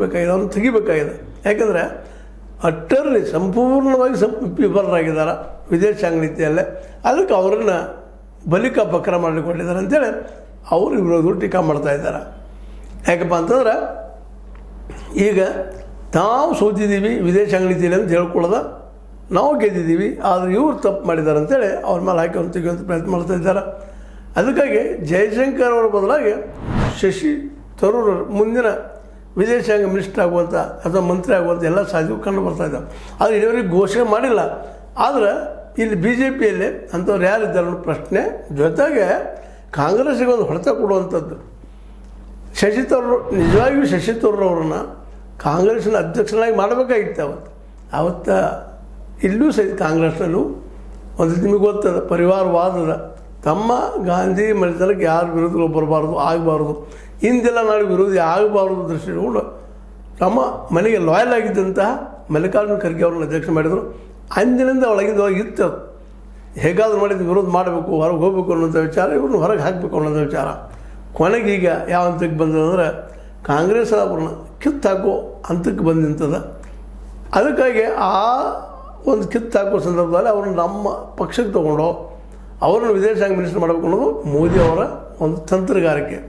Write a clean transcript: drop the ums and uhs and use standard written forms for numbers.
ಮಾಡಬೇಕಾಗಿದೆ, ಅವ್ರನ್ನ ತೆಗಿಬೇಕಾಗಿದೆ. ಯಾಕಂದರೆ ಅಟ್ಟರ್ಲಿ ಸಂಪೂರ್ಣವಾಗಿ ವಿಫಲರಾಗಿದ್ದಾರೆ ವಿದೇಶಾಂಗ ನೀತಿಯಲ್ಲೇ. ಅದಕ್ಕೆ ಅವರನ್ನು ಬಲಿಕ ಬಕ್ರ ಮಾಡಿಕೊಂಡಿದ್ದಾರೆ ಅಂತೇಳಿ ಅವರು ವಿರೋಧಗಳು ಟೀಕಾ ಮಾಡ್ತಾಯಿದ್ದಾರೆ. ಯಾಕಪ್ಪ ಅಂತಂದ್ರೆ ಈಗ ನಾವು ಸೋತಿದ್ದೀವಿ ವಿದೇಶಾಂಗ ನೀತಿಯಲ್ಲಿ ಅಂತ ಹೇಳ್ಕೊಳ್ಳೋದ, ನಾವು ಗೆದ್ದಿದ್ದೀವಿ, ಆದರೆ ಇವ್ರು ತಪ್ಪು ಮಾಡಿದ್ದಾರೆ ಅಂತೇಳಿ ಅವ್ರ ಮೇಲೆ ಹಾಕಿ ತೆಗೆಯುವಂಥ ಪ್ರಯತ್ನ ಮಾಡ್ತಾಯಿದ್ದಾರೆ. ಅದಕ್ಕಾಗಿ ಜಯಶಂಕರ್ ಅವರ ಬದಲಾಗಿ ಶಶಿ ತರೂರ್ ಮುಂದಿನ ವಿದೇಶಾಂಗ ಮಿನಿಸ್ಟರ್ ಆಗುವಂಥ ಅಥವಾ ಮಂತ್ರಿ ಆಗುವಂಥ ಎಲ್ಲ ಸಾಧ್ಯವು ಕಂಡು ಬರ್ತಾಯಿದ್ದಾವೆ. ಆದರೆ ಇದುವರೆಗೆ ಘೋಷಣೆ ಮಾಡಿಲ್ಲ. ಆದರೆ ಇಲ್ಲಿ ಬಿ ಜೆ ಪಿಯಲ್ಲಿ ಅಂಥವ್ರು ಯಾರಿದ್ದಾರೆ ಅನ್ನೋ ಪ್ರಶ್ನೆ, ಜೊತೆಗೆ ಕಾಂಗ್ರೆಸ್ಸಿಗೆ ಒಂದು ಹೊಡೆತ ಕೊಡುವಂಥದ್ದು. ಶಶಿ ತರೂರ್ ನಿಜವಾಗಿಯೂ ಶಶಿ ತರೂರ್ ಅವರನ್ನು ಕಾಂಗ್ರೆಸ್ಸಿನ ಅಧ್ಯಕ್ಷನಾಗಿ ಮಾಡಬೇಕಾಗಿತ್ತು. ಅವತ್ತು ಇಲ್ಲೂ ಸಹಿತ ಕಾಂಗ್ರೆಸ್ನಲ್ಲೂ ಒಂದು ನಿಮಗೆ ಗೊತ್ತದ ಪರಿವಾರವಾದದ ತಮ್ಮ ಗಾಂಧಿ ಮನೆತನಕ್ಕೆ ಯಾರು ವಿರೋಧಿಗಳು ಬರಬಾರ್ದು, ಆಗಬಾರ್ದು, ಇಂದೆಲ್ಲ ನಾಳೆ ವಿರೋಧಿ ಆಗಬಾರ್ದು ದೃಷ್ಟಿಕೊಂಡು ತಮ್ಮ ಮನೆಗೆ ಲಾಯಲ್ ಆಗಿದ್ದಂತಹ ಮಲ್ಲಿಕಾರ್ಜುನ ಖರ್ಗೆ ಅವ್ರನ್ನ ಅಧ್ಯಕ್ಷ ಮಾಡಿದರು. ಅಂದಿನಿಂದ ಒಳಗಿಂದ ಒಳಗೆ ಇತ್ತು ಹೇಗಾದರೂ ಮಾಡಿದ ವಿರೋಧ ಮಾಡಬೇಕು, ಹೊರಗೆ ಹೋಗಬೇಕು ಅನ್ನೋಂಥ ವಿಚಾರ, ಇವ್ರನ್ನ ಹೊರಗೆ ಹಾಕಬೇಕು ಅನ್ನೋಂಥ ವಿಚಾರ. ಕೊನೆಗೀಗ ಯಾವ ಹಂತಕ್ಕೆ ಬಂದಂದ್ರೆ ಕಾಂಗ್ರೆಸ್ ಅವ್ರನ್ನ ಕಿತ್ತಾಕೋ ಹಂತಕ್ಕೆ ಬಂದು ನಿಂತದ. ಅದಕ್ಕಾಗಿ ಆ ಒಂದು ಕಿತ್ತಾಕೋ ಸಂದರ್ಭದಲ್ಲಿ ಅವ್ರನ್ನ ನಮ್ಮ ಪಕ್ಷಕ್ಕೆ ತೊಗೊಂಡು ಅವ್ರನ್ನ ವಿದೇಶಾಂಗ ಮಿನಿಸ್ಟರ್ ಮಾಡಬೇಕು ಅನ್ನೋದು ಮೋದಿ ಅವರ ಒಂದು ತಂತ್ರಗಾರಿಕೆ.